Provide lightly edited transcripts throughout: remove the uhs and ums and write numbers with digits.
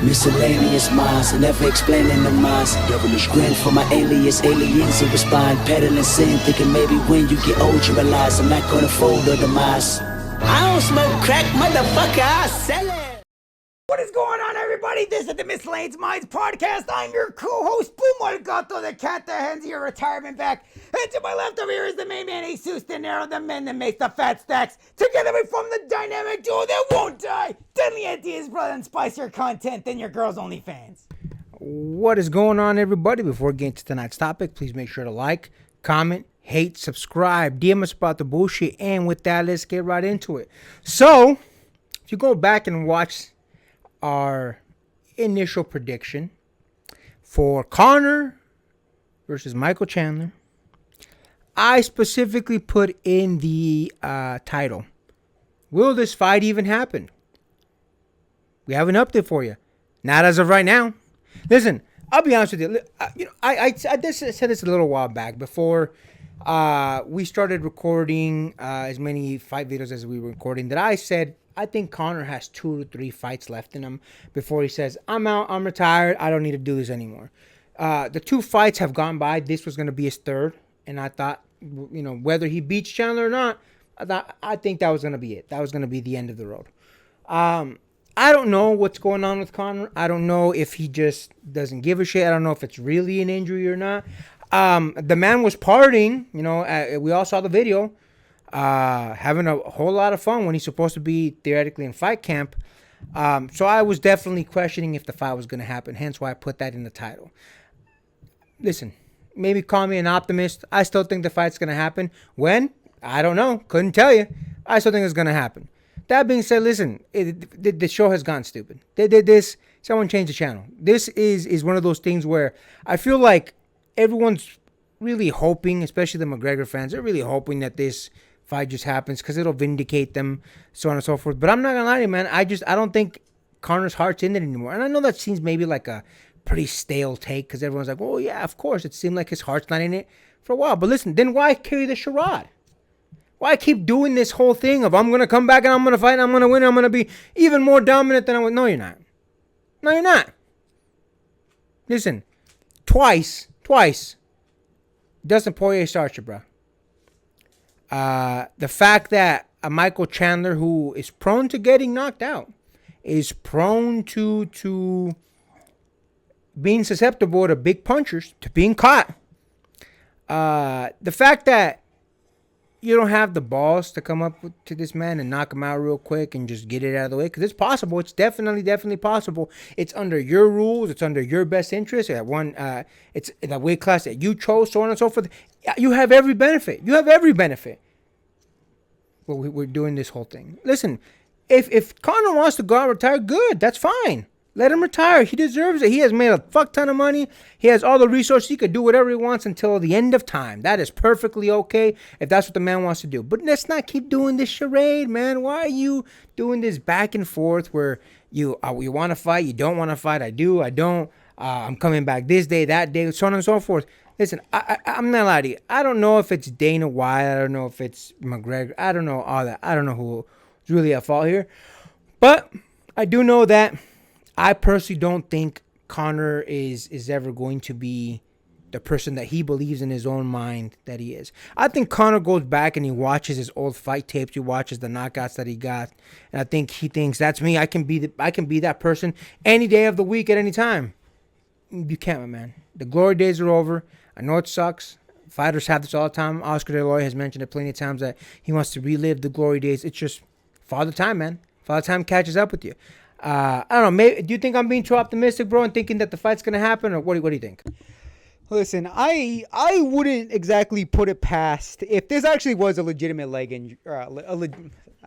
Miscellaneous minds, never explaining the minds. Devilish grin for my alias, aliens who respond. Peddling sin, thinking maybe when you get old you realize I'm not gonna fold or demise. I don't smoke crack, motherfucker, I sell it. What is going on, everybody? This is the Miscellaneous Minds podcast. I'm your co-host, Pumo Gato, the cat that hands your retirement back. And to my left over here is the main man, Jesus De Niro, the man that makes the fat stacks. Together we form the dynamic duo that won't die. Deadly ideas, brother, and spicier content than your girls' only fans. What is going on, everybody? Before getting to tonight's topic, please make sure to like, comment, hate, subscribe, DM us about the bullshit, and with that, let's get right into it. So, if you go back and watch our initial prediction for Conor versus Michael Chandler, I specifically put in the title, will this fight even happen? We have an update for you. Not as of right now. Listen, I'll be honest with you. I said this a little while back before we started recording as many fight videos as we were recording, that I said I think Conor has 2 to 3 fights left in him before he says, I'm out, I'm retired, I don't need to do this anymore. The 2 fights have gone by. This was going to be his third, and I thought, whether he beats Chandler or not, I think that was going to be it. That was going to be the end of the road. I don't know what's going on with Conor. I don't know if he just doesn't give a shit. I don't know if it's really an injury or not. The man was partying, we all saw the video, having a whole lot of fun when he's supposed to be theoretically in fight camp. So I was definitely questioning if the fight was going to happen, hence why I put that in the title. Listen, maybe call me an optimist. I still think the fight's going to happen. When? I don't know. Couldn't tell you. I still think it's going to happen. That being said, listen, the show has gone stupid. They did this. Someone changed the channel. This is one of those things where I feel like everyone's really hoping, especially the McGregor fans, they're really hoping that this fight just happens because it'll vindicate them, so on and so forth. But I'm not going to lie to you, man. I don't think Conor's heart's in it anymore. And I know that seems maybe like a pretty stale take because everyone's like, well, yeah, of course. It seemed like his heart's not in it for a while. But listen, then why carry the charade? Why keep doing this whole thing of I'm going to come back and I'm going to fight and I'm going to win and I'm going to be even more dominant than I was? No, you're not. No, you're not. Listen, twice, Dustin Poirier starts you, bro. The fact that a Michael Chandler, who is prone to getting knocked out, is prone to being susceptible to big punchers, to being caught. The fact that you don't have the balls to come up to this man and knock him out real quick and just get it out of the way, because it's possible. It's definitely possible. It's under your rules. It's under your best interest. It's the weight class that you chose, so on and so forth. You have every benefit. But we're doing this whole thing. Listen, if Conor wants to go out and retire, good. That's fine. Let him retire. He deserves it. He has made a fuck ton of money. He has all the resources. He could do whatever he wants until the end of time. That is perfectly okay if that's what the man wants to do. But let's not keep doing this charade, man. Why are you doing this back and forth where you want to fight, you don't want to fight, I do, I don't, I'm coming back this day, that day, so on and so forth. Listen, I'm not lying to you. I don't know if it's Dana White. I don't know if it's McGregor. I don't know all that. I don't know who's really at fault here. But I do know that I personally don't think Conor is ever going to be the person that he believes in his own mind that he is. I think Conor goes back and he watches his old fight tapes. He watches the knockouts that he got, and I think he thinks, that's me. I can be that person any day of the week at any time. You can't, my man. The glory days are over. I know it sucks. Fighters have this all the time. Oscar De La Hoya has mentioned it plenty of times that he wants to relive the glory days. It's just Father Time, man. Father Time catches up with you. I don't know. Maybe, do you think I'm being too optimistic, bro, and thinking that the fight's gonna happen, or what do you think? Listen, I wouldn't exactly put it past if this actually was a legitimate leg injury.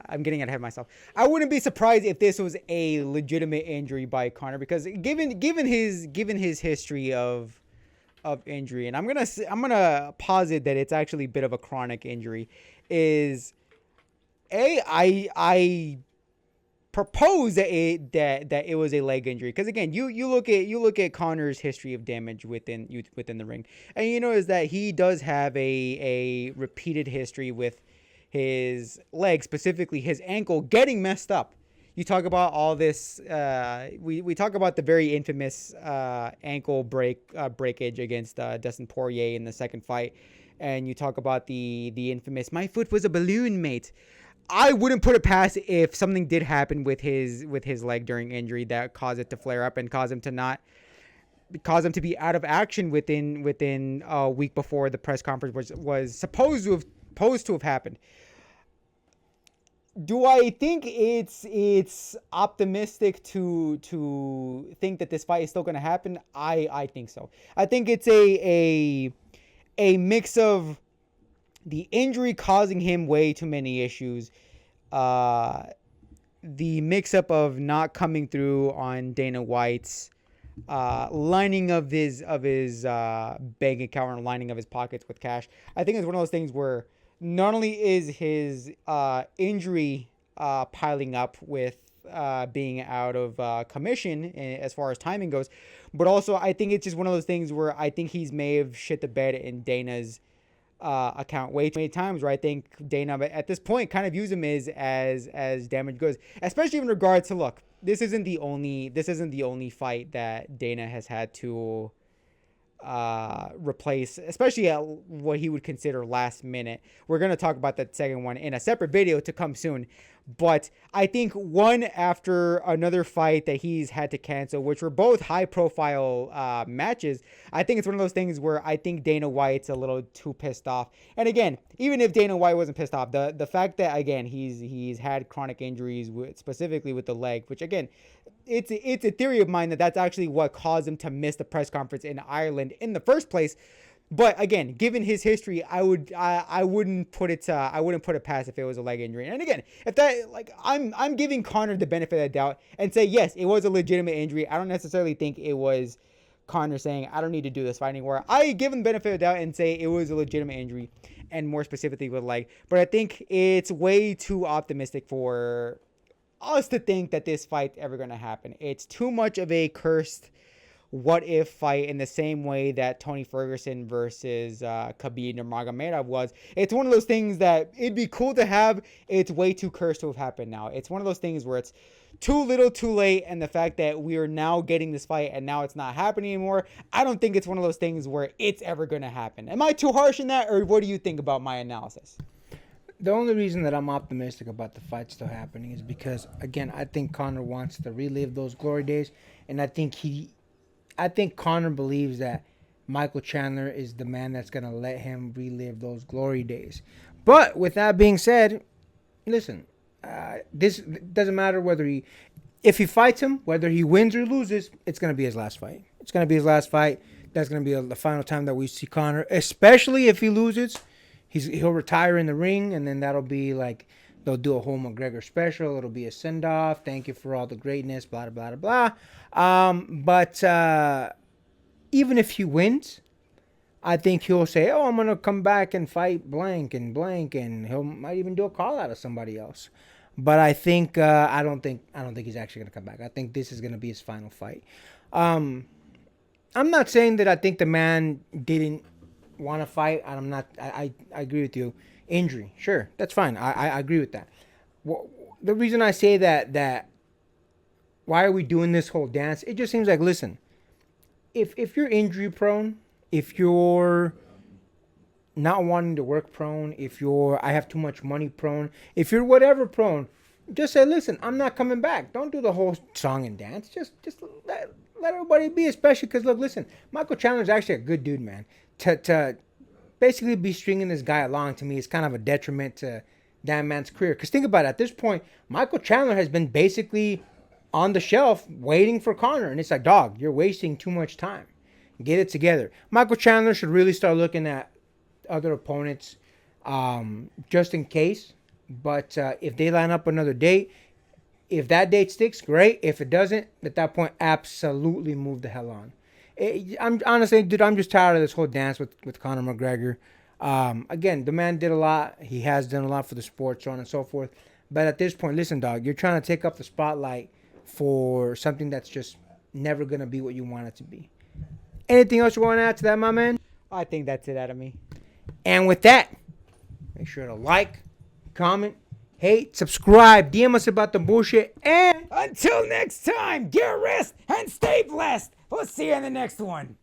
I'm getting ahead of myself. I wouldn't be surprised if this was a legitimate injury by Conor, because given his history of injury, and I'm gonna posit that it's actually a bit of a chronic injury. I propose that it was a leg injury, because again, you look at Conor's history of damage within the ring, and you notice that he does have a repeated history with his leg, specifically his ankle, getting messed up. you talk about all this. We talk about the very infamous ankle breakage against Dustin Poirier in the second fight, and you talk about the infamous "my foot was a balloon, mate." I wouldn't put it past if something did happen with his leg during injury that caused it to flare up and cause him to be out of action within a week before the press conference was supposed to have happened. Do I think it's optimistic to think that this fight is still going to happen? I think so. I think it's a mix of the injury causing him way too many issues, the mix-up of not coming through on Dana White's lining of his bank account or lining of his pockets with cash. I think it's one of those things where not only is his injury piling up with being out of commission as far as timing goes, but also I think it's just one of those things where I think he's may have shit the bed in Dana's account way too many times, where I think Dana at this point kind of views him as damaged goods, especially in regards to, look, this isn't the only fight that Dana has had to replace, especially at what he would consider last minute. We're going to talk about that second one in a separate video to come soon. But I think one after another fight that he's had to cancel, which were both high profile matches, I think it's one of those things where I think Dana White's a little too pissed off. And again, even if Dana White wasn't pissed off, the fact that, again, he's had chronic injuries specifically with the leg, which again, it's a theory of mine that that's actually what caused him to miss the press conference in Ireland in the first place. But again, given his history, I wouldn't put it past if it was a leg injury. And again, if that, like, I'm giving Conor the benefit of the doubt and say yes, it was a legitimate injury. I don't necessarily think it was Conor saying I don't need to do this fight anymore. I give him the benefit of the doubt and say it was a legitimate injury, and more specifically with leg. But I think it's way too optimistic for us to think that this fight's ever going to happen. It's too much of a cursed what if fight in the same way that Tony Ferguson versus Khabib Nurmagomedov was. It's one of those things that it'd be cool to have. It's way too cursed to have happened now. It's one of those things where it's too little too late, and the fact that we are now getting this fight and now it's not happening anymore, I don't think it's one of those things where it's ever going to happen. Am I too harsh in that, or what do you think about my analysis? The only reason that I'm optimistic about the fight still happening is because, again, I think Conor wants to relive those glory days, and I think Conor believes that Michael Chandler is the man that's going to let him relive those glory days. But with that being said, listen, this doesn't matter if he fights him, whether he wins or loses, it's going to be his last fight. It's going to be his last fight. That's going to be the final time that we see Conor, especially if he loses. He'll retire in the ring, and then that'll be like, they'll do a whole McGregor special. It'll be a send-off. Thank you for all the greatness, blah, blah, blah, blah. But even if he wins, I think he'll say, oh, I'm going to come back and fight blank, and he might even do a call-out of somebody else. But I think I don't think he's actually going to come back. I think this is going to be his final fight. I'm not saying that I think the man didn't want to fight. I agree with you. Injury, sure, that's fine. I agree with that. Well, the reason I say that why are we doing this whole dance? It just seems like, listen, if you're injury prone, if you're not wanting to work prone, if you're I have too much money prone, if you're whatever prone, just say, listen, I'm not coming back. Don't do the whole song and dance. Just let everybody be, especially because, look, listen, Michael Chandler's actually a good dude, man. To basically be stringing this guy along, to me, is kind of a detriment to that man's career. Because think about it, at this point, Michael Chandler has been basically on the shelf waiting for Conor. And it's like, dog, you're wasting too much time. Get it together. Michael Chandler should really start looking at other opponents just in case. But if they line up another date, if that date sticks, great. If it doesn't, at that point, absolutely move the hell on. I'm honestly, dude, I'm just tired of this whole dance with Conor McGregor. Again, the man did a lot. He has done a lot for the sport, so on and so forth. But at this point, listen, dog, you're trying to take up the spotlight for something that's just never going to be what you want it to be. Anything else you want to add to that, my man? I think that's it out of me. And with that, make sure to like, comment, hate, subscribe, DM us about the bullshit, and Until next time, get rest and stay blessed. We'll see you in the next one.